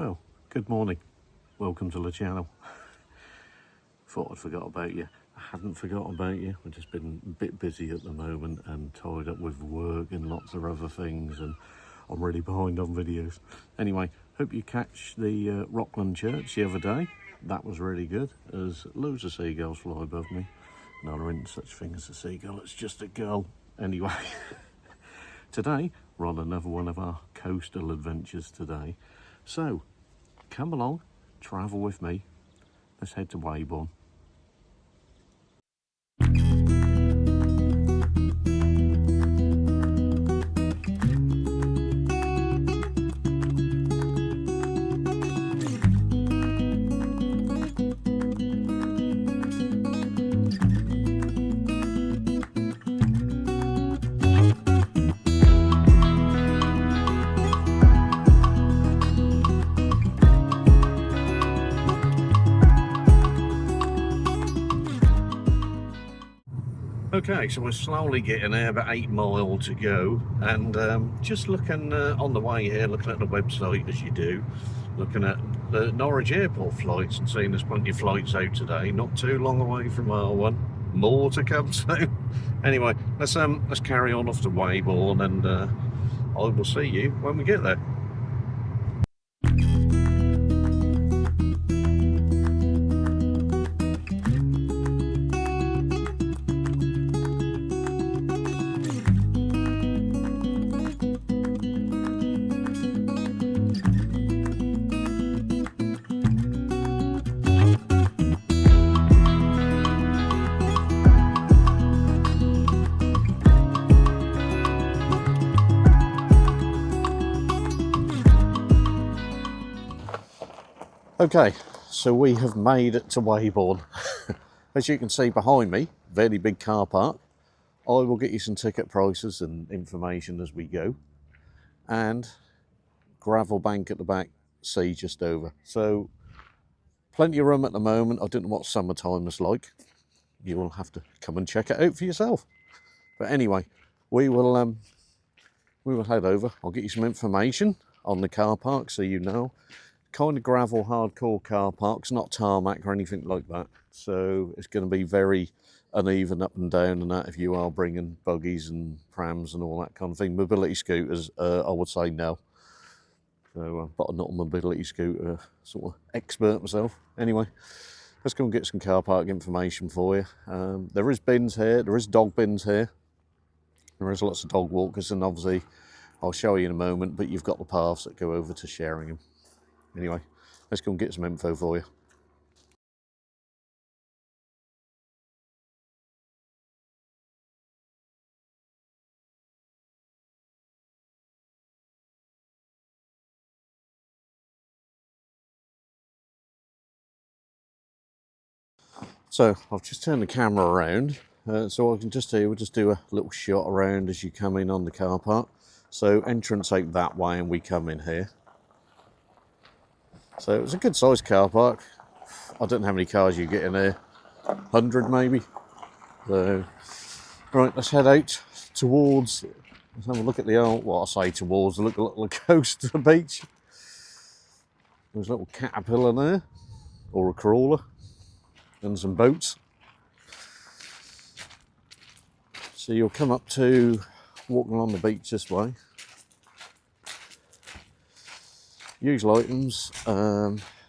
Well, good morning. Welcome to the channel. Thought I'd forgot about you. I hadn't forgotten about you. I've just been a bit busy at the moment and tied up with work and lots of other things, and I'm really behind on videos. Anyway, hope you catch the Rockland Church the other day. That was really good. There's loads of seagulls fly above me. No, there isn't such thing as a seagull, it's just a gull. Anyway, today we're on another one of our coastal adventures today. So, come along, travel with me. Let's head to Weybourne. Okay, so we're slowly getting there, about 8 miles to go, and just looking on the way here, looking at the website as you do, looking at the Norwich airport flights and seeing there's plenty of flights out today, not too long away from our one, more to come soon. Anyway, let's carry on off to Weybourne, and I will see you when we get there. Okay, so we have made it to Weybourne. As you can see behind me, very big car park. I will get you some ticket prices and information as we go. And gravel bank at the back, sea just over. So plenty of room at the moment. I don't know what summertime is like. You will have to come and check it out for yourself. But anyway, we will head over. I'll get you some information on the car park so you know. Kind of gravel hardcore car parks, not tarmac or anything like that, so it's going to be very uneven up and down and that if you are bringing buggies and prams and all that kind of thing. Mobility scooters, I would say no. So but I'm not a mobility scooter sort of expert myself. Anyway, let's go and get some car park information for you. There is bins here, there is dog bins here, there is lots of dog walkers, and obviously I'll show you in a moment, but you've got the paths that go over to Sheringham. Anyway, let's go and get some info for you. So I've just turned the camera around, so I can just we'll just do a little shot around as you come in on the car park. So entrance out that way, and we come in here. So it's a good sized car park. I don't know how many cars you get in there, 100 maybe. So, right, let's head out towards, let's have a look at the old, what I say towards, look at the coast of the beach. There's a little caterpillar there, or a crawler, and some boats. So you'll come up to walking along the beach this way. Usual items,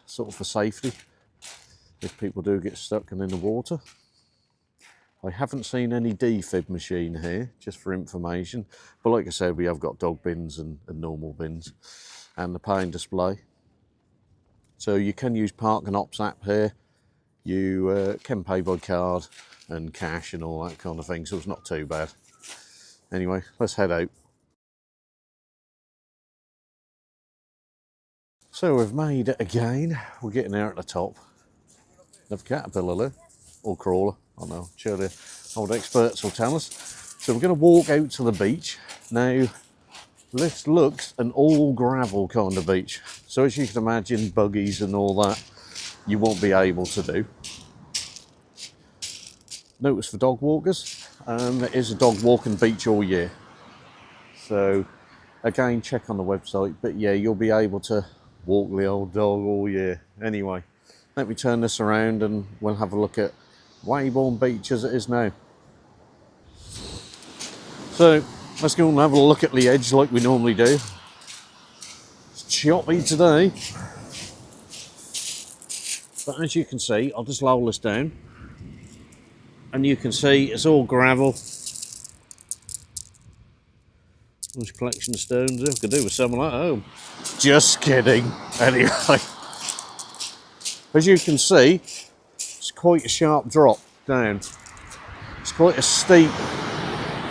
sort of for safety, if people do get stuck and in the water. I haven't seen any defib machine here, just for information. But like I said, we have got dog bins and normal bins, and the paying display. So you can use Park and Ops app here. You can pay by card and cash and all that kind of thing, so it's not too bad. Anyway, let's head out. So we've made it again. We're getting there at the top. Another caterpillar there, or crawler, I don't know, sure the old experts will tell us. So we're going to walk out to the beach. Now, this looks an all gravel kind of beach. So as you can imagine, buggies and all that, you won't be able to do. Notice for dog walkers, there is a dog walking beach all year. So again, check on the website, but yeah, you'll be able to walk the old dog all year. Anyway, let me turn this around and we'll have a look at Weybourne Beach as it is now. So let's go and have a look at the edge like we normally do. It's choppy today, but as you can see, I'll just lower this down and you can see it's all gravel. Nice collection of stones. I could do with some of that at home. Just kidding. Anyway, as you can see, it's quite a sharp drop down. It's quite a steep.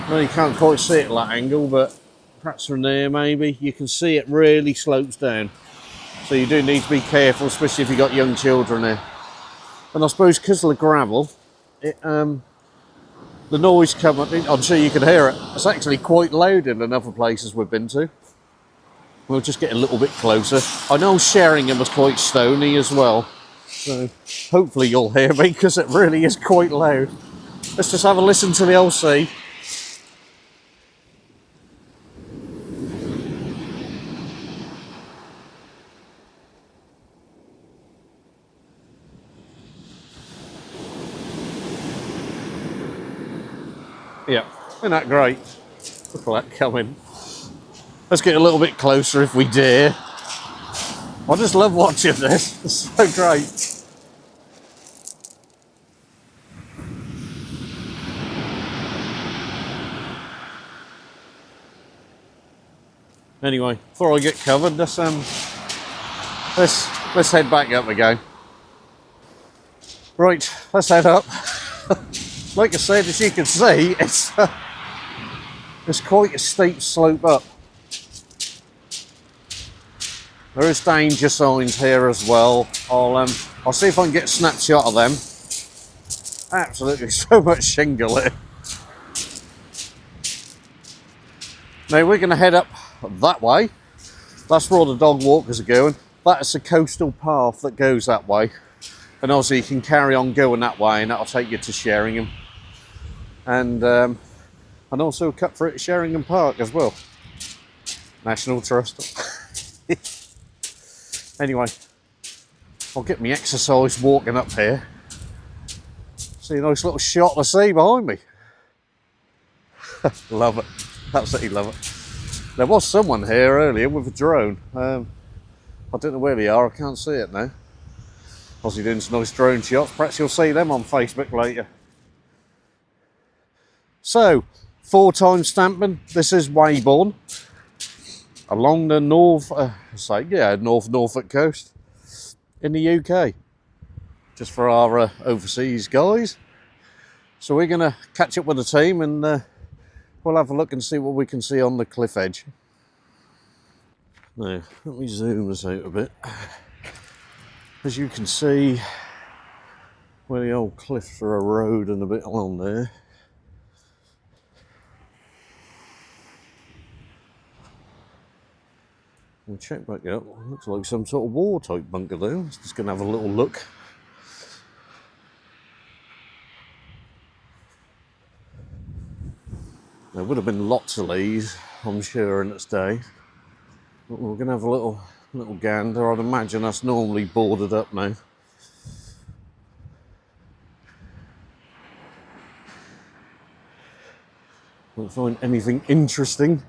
Well, you can't quite see it at that angle, but perhaps from there maybe you can see it really slopes down. So you do need to be careful, especially if you've got young children there. And I suppose because of the gravel, the noise coming, I'm sure you can hear it. It's actually quite loud in other places we've been to. We'll just get a little bit closer. I know Sheringham was quite stony as well, so hopefully you'll hear me because it really is quite loud. Let's just have a listen to the old sea. Yeah, isn't that great? Look at that coming. Let's get a little bit closer if we dare. I just love watching this. It's so great. Anyway, before I get covered, let's head back up again. Right, let's head up. Like I said, as you can see, it's quite a steep slope up. There is danger signs here as well. I'll see if I can get a snapshot of them. Absolutely so much shingle here. Now we're going to head up that way. That's where all the dog walkers are going. That is a coastal path that goes that way. And obviously you can carry on going that way and that'll take you to Sheringham. And also a cut through at Sheringham Park as well. National Trust. Anyway, I'll get me exercise walking up here. See a nice little shot of the sea behind me. Love it. Absolutely love it. There was someone here earlier with a drone. I don't know where they are. I can't see it now. Obviously doing some nice drone shots. Perhaps you'll see them on Facebook later. So, 4 times stamping. This is Weybourne. Along the North Norfolk coast in the UK. Just for our overseas guys. So we're going to catch up with the team and we'll have a look and see what we can see on the cliff edge. Now, let me zoom this out a bit. As you can see, where the old cliffs are a road and a bit along there. We'll check back up. Looks like some sort of war type bunker there. Just going to have a little look. There would have been lots of these, I'm sure, in its day. But we're going to have a little gander. I'd imagine that's normally boarded up now. Won't find anything interesting.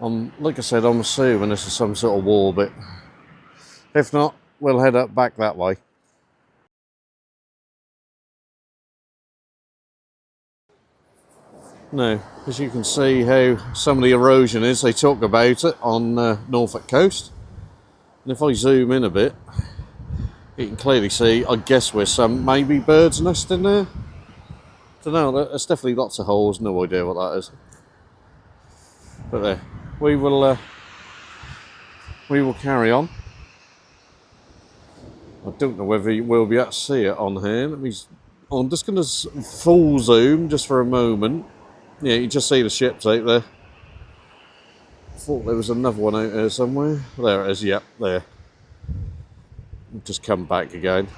Like I said, I'm assuming this is some sort of war bit. If not, we'll head up back that way. Now, as you can see how some of the erosion is, they talk about it on Norfolk coast. And if I zoom in a bit, you can clearly see, I guess where some maybe birds nest in there. Don't know, there's definitely lots of holes, no idea what that is. But there, we will carry on. I don't know whether you will be able to see it on here. I'm just going to full zoom just for a moment. Yeah, you just see the ships out there. I thought there was another one out there somewhere. There it is, yep, there. Just come back again.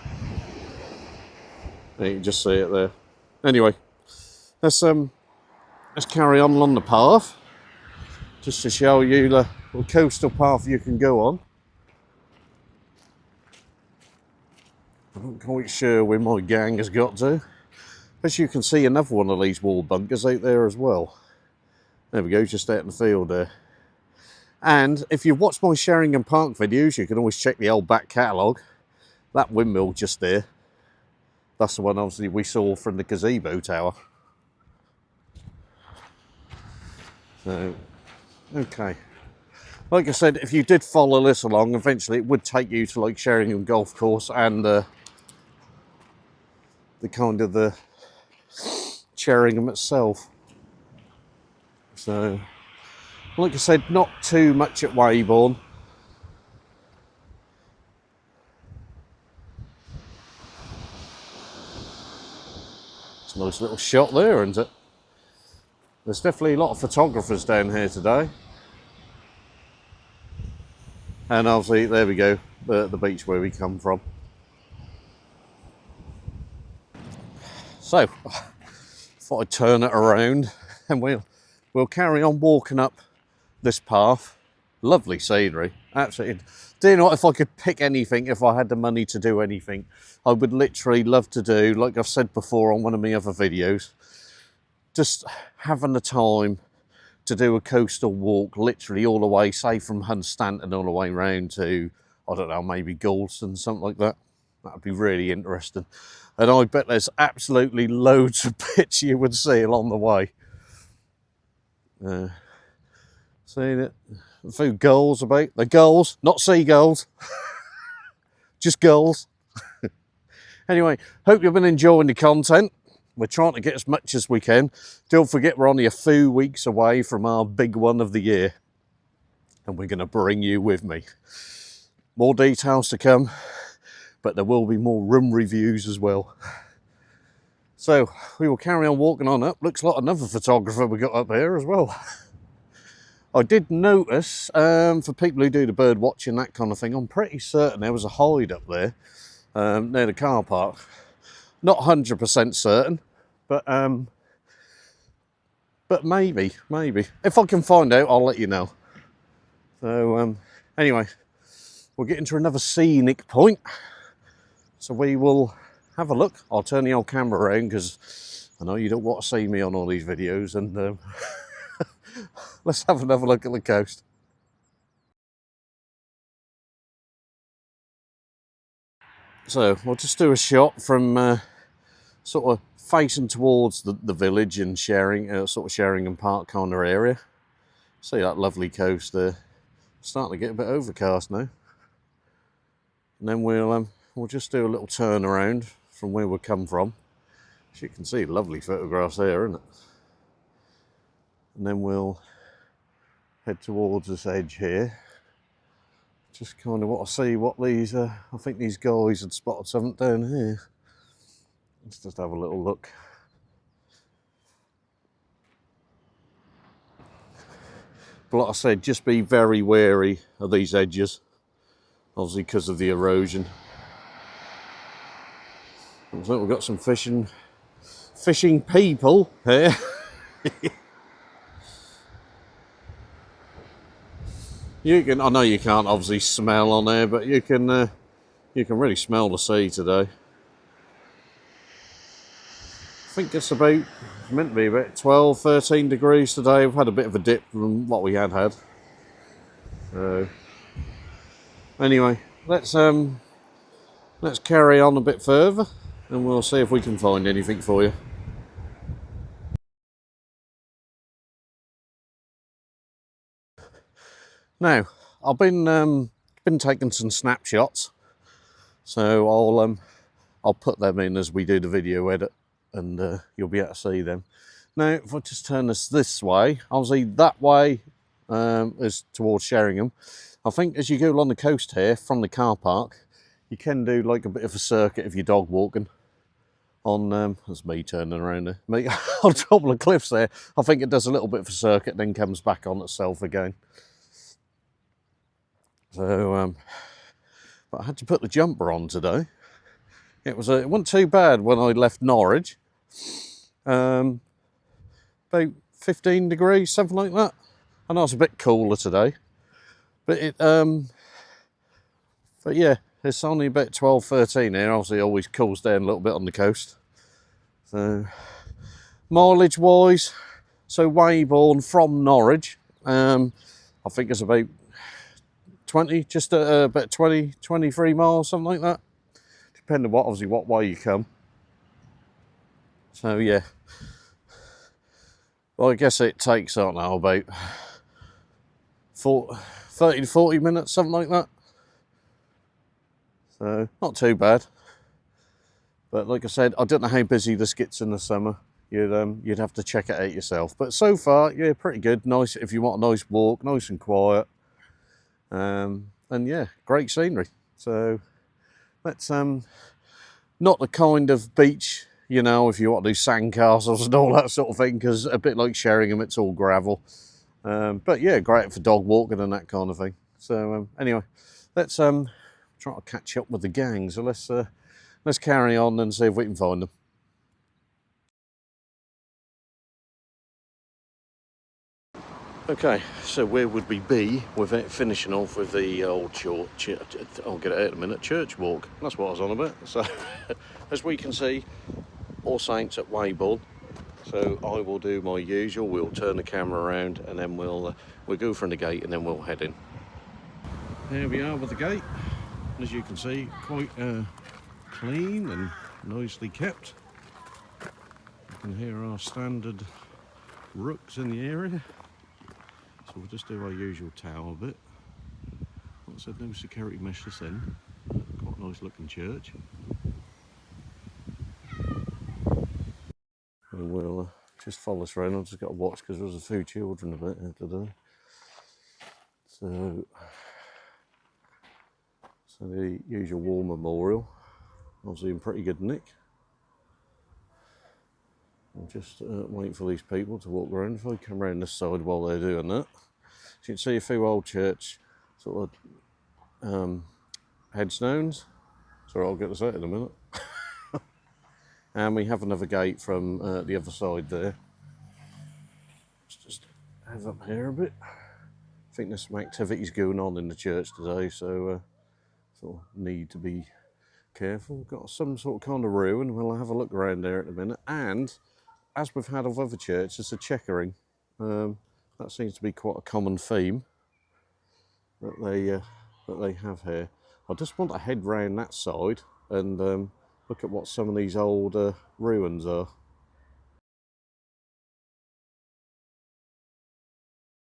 Yeah, you can just see it there. Anyway, let's carry on along the path. just to show you the little coastal path you can go on. I'm not quite sure where my gang has got to. As you can see, another one of these wall bunkers out there as well. There we go, just out in the field there. And if you watch my Sheringham Park videos, you can always check the old back catalogue. That windmill just there, that's the one obviously we saw from the gazebo tower. So, okay. Like I said, if you did follow this along, eventually it would take you to like Sheringham Golf Course and the kind of the Sheringham itself. So, like I said, not too much at Weybourne. It's a nice little shot there, isn't it? There's definitely a lot of photographers down here today. And obviously, there we go, the beach where we come from. So, thought I'd turn it around and we'll carry on walking up this path. Lovely scenery, absolutely. Do you know what, if I could pick anything, if I had the money to do anything, I would literally love to do, like I've said before on one of my other videos, just having the time to do a coastal walk, literally all the way, say from Hunstanton all the way round to, I don't know, maybe Galston, something like that. That would be really interesting. And I bet there's absolutely loads of bits you would see along the way. See that? A few gulls about. They're gulls, not seagulls. Just gulls. Anyway, hope you've been enjoying the content. We're trying to get as much as we can. Don't forget, we're only a few weeks away from our big one of the year. And we're going to bring you with me. More details to come, but there will be more room reviews as well. So, we will carry on walking on up. Looks like another photographer we got up here as well. I did notice, for people who do the bird watching, that kind of thing, I'm pretty certain there was a hide up there near the car park. Not 100% certain, but maybe. If I can find out, I'll let you know. So anyway, we're getting to another scenic point. So we will have a look. I'll turn the old camera around because I know you don't want to see me on all these videos, and let's have another look at the coast. So we'll just do a shot from sort of facing towards the village and sort of Sheringham Park kind of area. See that lovely coast there. Starting to get a bit overcast now. And then we'll just do a little turn around from where we come from. As you can see, lovely photographs there, isn't it? And then we'll head towards this edge here. Just kind of want to see what these, I think these guys had spotted something down here. Let's just have a little look. But like I said, just be very wary of these edges, obviously because of the erosion. Looks like we've got some fishing people here. You can, I know you can't obviously smell on there, but you can really smell the sea today. I think it's meant to be about 12, 13 degrees today. We've had a bit of a dip from what we had. So anyway, let's carry on a bit further and we'll see if we can find anything for you. Now, I've been taking some snapshots, so I'll put them in as we do the video edit, and you'll be able to see them. Now, if I just turn this way, obviously that way is towards Sheringham. I think as you go along the coast here from the car park, you can do like a bit of a circuit if you're dog walking. That's me turning around there. Me on top of the cliffs there. I think it does a little bit of a circuit, then comes back on itself again. So, but I had to put the jumper on today. It wasn't too bad when I left Norwich. About 15 degrees, something like that. I know it's a bit cooler today, but yeah, it's only about 12, 13 here. Obviously, it always cools down a little bit on the coast. So, mileage wise, so Weybourne from Norwich, I think it's about 20, just about 20, 23 miles, something like that. Depending on obviously what way you come. So yeah, well, I guess it takes, I don't know, about 30 to 40 minutes, something like that. So not too bad. But like I said, I don't know how busy this gets in the summer. You'd have to check it out yourself. But so far, yeah, pretty good. Nice if you want a nice walk, nice and quiet. And yeah, great scenery. So that's not the kind of beach, you know, if you want to do sandcastles and all that sort of thing, because a bit like Sheringham, it's all gravel. But yeah, great for dog walking and that kind of thing. So anyway, let's try to catch up with the gang. So let's carry on and see if we can find them. Okay, so where would we be without finishing off with the old church? I'll get it out in a minute. Church walk. That's what I was on about. So, as we can see, All Saints at Weybourne. So I will do my usual. We'll turn the camera around and then we'll go from the gate and then we'll head in. Here we are with the gate. As you can see, quite clean and nicely kept. You can hear our standard rooks in the area. So we'll just do our usual tower bit. Like I said, no security mesh this in. Quite a nice looking church. And we'll just follow us around. I've just got to watch because there's a few children a bit here today. So the usual war memorial. Obviously in pretty good nick. I'm just waiting for these people to walk around. If I come around this side while they're doing that. So you can see a few old church sort of headstones. So I'll get this out in a minute. And we have another gate from the other side there. Let's just have up here a bit. I think there's some activities going on in the church today, so sort of need to be careful. Got some sort of kind of ruin. We'll have a look around there in a minute. And as we've had of other churches, the checkering. That seems to be quite a common theme that they have here. I just want to head round that side and look at what some of these old ruins are.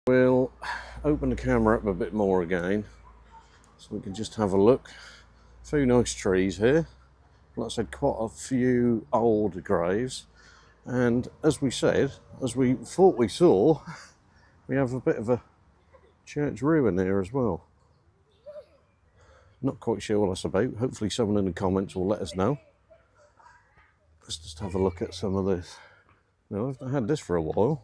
We'll open the camera up a bit more again so we can just have a look. A few nice trees here. Like I said, quite a few old graves. And as we said, as we thought we saw, we have a bit of a church ruin here as well. Not quite sure what that's about. Hopefully someone in the comments will let us know. Let's just have a look at some of this. Now, I've had this for a while.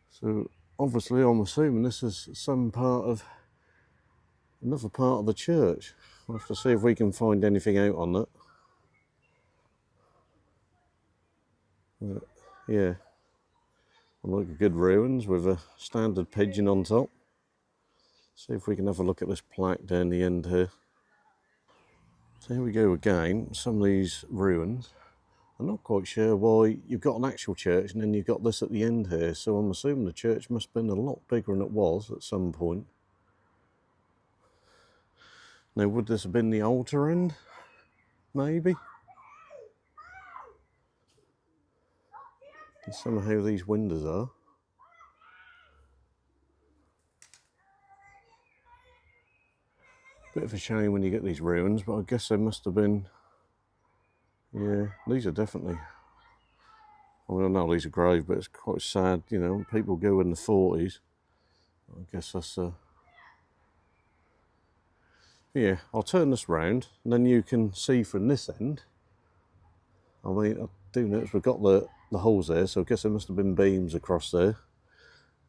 So obviously I'm assuming this is some part of another part of the church. We'll have to see if we can find anything out on that. Yeah, I like good ruins with a standard pigeon on top. See if we can have a look at this plaque down the end here. So here we go again, some of these ruins. I'm not quite sure why you've got an actual church and then you've got this at the end here, so I'm assuming the church must have been a lot bigger than it was at some point. Now, would this have been the altar end? Maybe? And somehow these windows are. Bit of a shame when you get these ruins, but I guess they must have been. Yeah, these are definitely. I mean, I know these are grave, but it's quite sad, you know. People go in the 40s. I guess that's. Yeah, I'll turn this round, and then you can see from this end. I mean, I do notice we've got the holes there, so I guess there must have been beams across there.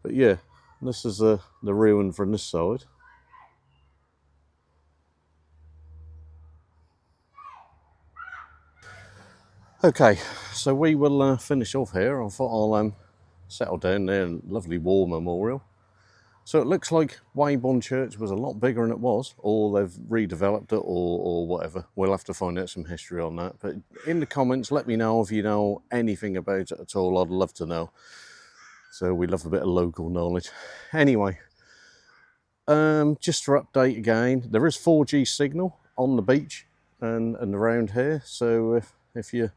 But yeah, this is the ruin from this side. Okay, so we will finish off here. I thought I'll settle down there, and lovely war memorial. So it looks like Weybourne Church was a lot bigger than it was, or they've redeveloped it, or whatever. We'll have to find out some history on that. But in the comments, let me know if you know anything about it at all. I'd love to know. So we love a bit of local knowledge. Anyway, just to update again, there is 4G signal on the beach and around here. So if you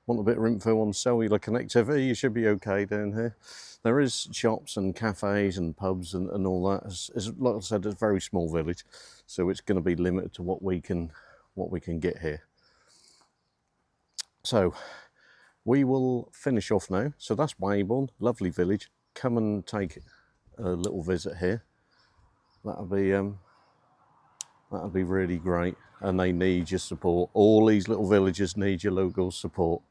want a bit of info on cellular connectivity, you should be okay down here. There is shops and cafes and pubs and all that. Like I said, it's a very small village, so it's going to be limited to what we can get here. So we will finish off now. So that's Weybourne, lovely village. Come and take a little visit here. That'll be really great, and they need your support. All these little villages need your local support.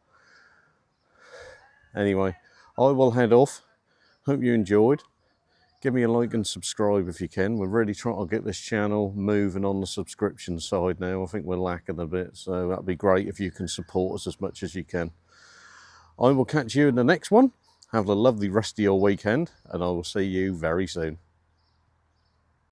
Anyway, I will head off. Hope you enjoyed. Give me a like and subscribe if you can. We're really trying to get this channel moving on the subscription side now. I think we're lacking a bit, so that'd be great if you can support us as much as you can. I will catch you in the next one. Have a lovely rest of your weekend, and I will see you very soon.